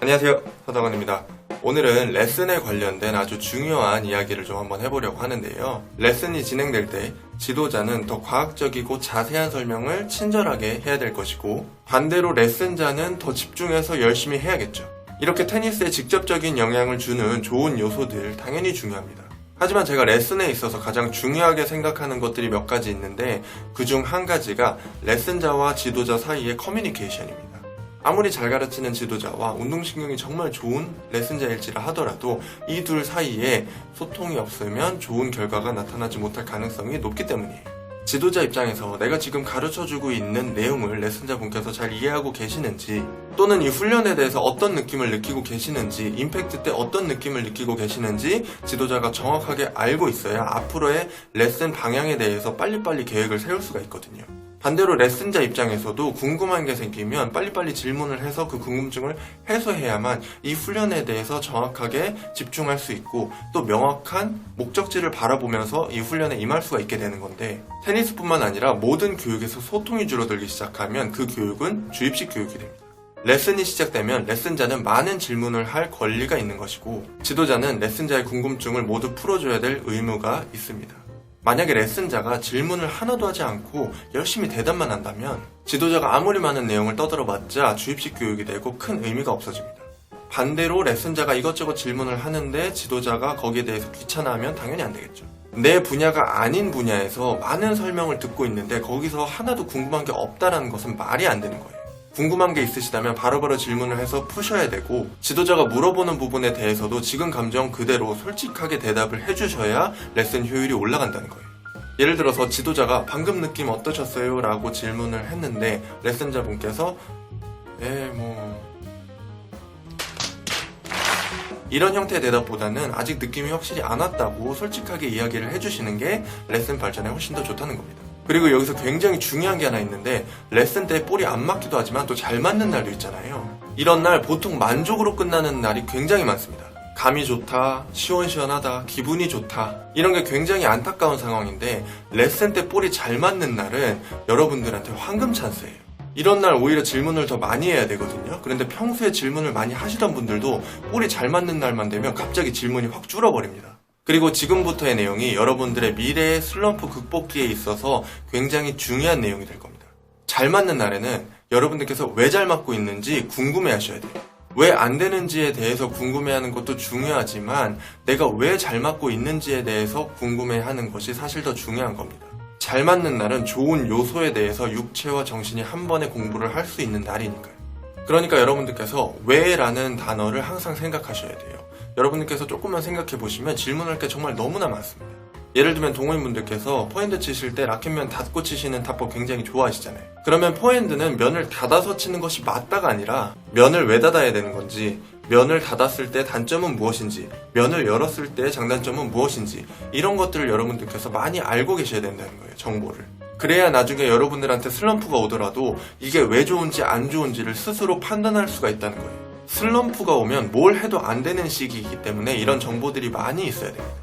안녕하세요, 서덕원입니다. 오늘은 레슨에 관련된 아주 중요한 이야기를 좀 한번 해보려고 하는데요. 레슨이 진행될 때 지도자는 더 과학적이고 자세한 설명을 친절하게 해야 될 것이고, 반대로 레슨자는 더 집중해서 열심히 해야겠죠. 이렇게 테니스에 직접적인 영향을 주는 좋은 요소들 당연히 중요합니다. 하지만 제가 레슨에 있어서 가장 중요하게 생각하는 것들이 몇 가지 있는데, 그중 한 가지가 레슨자와 지도자 사이의 커뮤니케이션입니다. 아무리 잘 가르치는 지도자와 운동신경이 정말 좋은 레슨자일지라 하더라도 이 둘 사이에 소통이 없으면 좋은 결과가 나타나지 못할 가능성이 높기 때문이에요. 지도자 입장에서 내가 지금 가르쳐주고 있는 내용을 레슨자분께서 잘 이해하고 계시는지, 또는 이 훈련에 대해서 어떤 느낌을 느끼고 계시는지, 임팩트 때 어떤 느낌을 느끼고 계시는지 지도자가 정확하게 알고 있어야 앞으로의 레슨 방향에 대해서 빨리빨리 계획을 세울 수가 있거든요. 반대로 레슨자 입장에서도 궁금한 게 생기면 빨리빨리 질문을 해서 그 궁금증을 해소해야만 이 훈련에 대해서 정확하게 집중할 수 있고, 또 명확한 목적지를 바라보면서 이 훈련에 임할 수가 있게 되는 건데, 테니스뿐만 아니라 모든 교육에서 소통이 줄어들기 시작하면 그 교육은 주입식 교육이 됩니다. 레슨이 시작되면 레슨자는 많은 질문을 할 권리가 있는 것이고, 지도자는 레슨자의 궁금증을 모두 풀어줘야 될 의무가 있습니다. 만약에 레슨자가 질문을 하나도 하지 않고 열심히 대답만 한다면 지도자가 아무리 많은 내용을 떠들어봤자 주입식 교육이 되고 큰 의미가 없어집니다. 반대로 레슨자가 이것저것 질문을 하는데 지도자가 거기에 대해서 귀찮아하면 당연히 안 되겠죠. 내 분야가 아닌 분야에서 많은 설명을 듣고 있는데 거기서 하나도 궁금한 게 없다라는 것은 말이 안 되는 거예요. 궁금한 게 있으시다면 바로바로 질문을 해서 푸셔야 되고, 지도자가 물어보는 부분에 대해서도 지금 감정 그대로 솔직하게 대답을 해주셔야 레슨 효율이 올라간다는 거예요. 예를 들어서 지도자가 방금 느낌 어떠셨어요? 라고 질문을 했는데 레슨자분께서 이런 형태의 대답보다는 아직 느낌이 확실히 안 왔다고 솔직하게 이야기를 해주시는 게 레슨 발전에 훨씬 더 좋다는 겁니다. 그리고 여기서 굉장히 중요한 게 하나 있는데, 레슨 때 볼이 안 맞기도 하지만 또 잘 맞는 날도 있잖아요. 이런 날 보통 만족으로 끝나는 날이 굉장히 많습니다. 감이 좋다, 시원시원하다, 기분이 좋다, 이런 게 굉장히 안타까운 상황인데, 레슨 때 볼이 잘 맞는 날은 여러분들한테 황금 찬스예요. 이런 날 오히려 질문을 더 많이 해야 되거든요. 그런데 평소에 질문을 많이 하시던 분들도 볼이 잘 맞는 날만 되면 갑자기 질문이 확 줄어버립니다. 그리고 지금부터의 내용이 여러분들의 미래의 슬럼프 극복기에 있어서 굉장히 중요한 내용이 될 겁니다. 잘 맞는 날에는 여러분들께서 왜 잘 맞고 있는지 궁금해 하셔야 돼요. 왜 안 되는지에 대해서 궁금해하는 것도 중요하지만 내가 왜 잘 맞고 있는지에 대해서 궁금해하는 것이 사실 더 중요한 겁니다. 잘 맞는 날은 좋은 요소에 대해서 육체와 정신이 한 번에 공부를 할 수 있는 날이니까요. 그러니까 여러분들께서 왜라는 단어를 항상 생각하셔야 돼요. 여러분들께서 조금만 생각해보시면 질문할 게 정말 너무나 많습니다. 예를 들면 동호인분들께서 포핸드 치실 때 라켓면 닫고 치시는 타법 굉장히 좋아하시잖아요. 그러면 포핸드는 면을 닫아서 치는 것이 맞다가 아니라 면을 왜 닫아야 되는 건지, 면을 닫았을 때 단점은 무엇인지, 면을 열었을 때 장단점은 무엇인지, 이런 것들을 여러분들께서 많이 알고 계셔야 된다는 거예요, 정보를. 그래야 나중에 여러분들한테 슬럼프가 오더라도 이게 왜 좋은지 안 좋은지를 스스로 판단할 수가 있다는 거예요. 슬럼프가 오면 뭘 해도 안 되는 시기이기 때문에 이런 정보들이 많이 있어야 됩니다.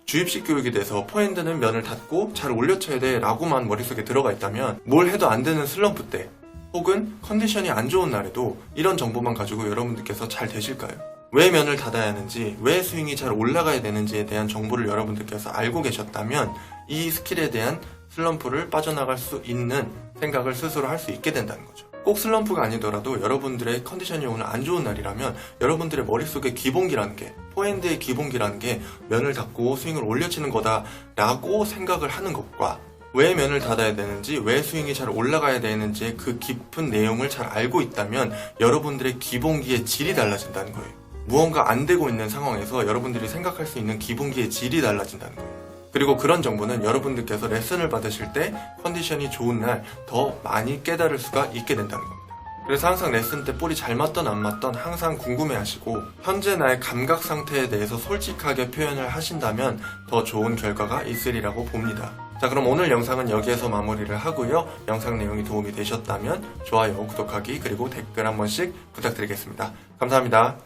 주입식 교육에 대해서 포핸드는 면을 닫고 잘 올려쳐야 돼 라고만 머릿속에 들어가 있다면 뭘 해도 안 되는 슬럼프 때, 혹은 컨디션이 안 좋은 날에도 이런 정보만 가지고 여러분들께서 잘 되실까요? 왜 면을 닫아야 하는지, 왜 스윙이 잘 올라가야 되는지에 대한 정보를 여러분들께서 알고 계셨다면 이 스킬에 대한 슬럼프를 빠져나갈 수 있는 생각을 스스로 할 수 있게 된다는 거죠. 꼭 슬럼프가 아니더라도 여러분들의 컨디션이 오늘 안 좋은 날이라면 여러분들의 머릿속에 기본기라는 게, 포핸드의 기본기라는 게 면을 닫고 스윙을 올려치는 거다 라고 생각을 하는 것과, 왜 면을 닫아야 되는지, 왜 스윙이 잘 올라가야 되는지의 그 깊은 내용을 잘 알고 있다면 여러분들의 기본기의 질이 달라진다는 거예요. 무언가 안 되고 있는 상황에서 여러분들이 생각할 수 있는 기본기의 질이 달라진다는 거예요. 그리고 그런 정보는 여러분들께서 레슨을 받으실 때 컨디션이 좋은 날 더 많이 깨달을 수가 있게 된다는 겁니다. 그래서 항상 레슨 때 볼이 잘 맞던 안 맞던 항상 궁금해 하시고, 현재 나의 감각 상태에 대해서 솔직하게 표현을 하신다면 더 좋은 결과가 있으리라고 봅니다. 자, 그럼 오늘 영상은 여기에서 마무리를 하고요. 영상 내용이 도움이 되셨다면 좋아요, 구독하기, 그리고 댓글 한 번씩 부탁드리겠습니다. 감사합니다.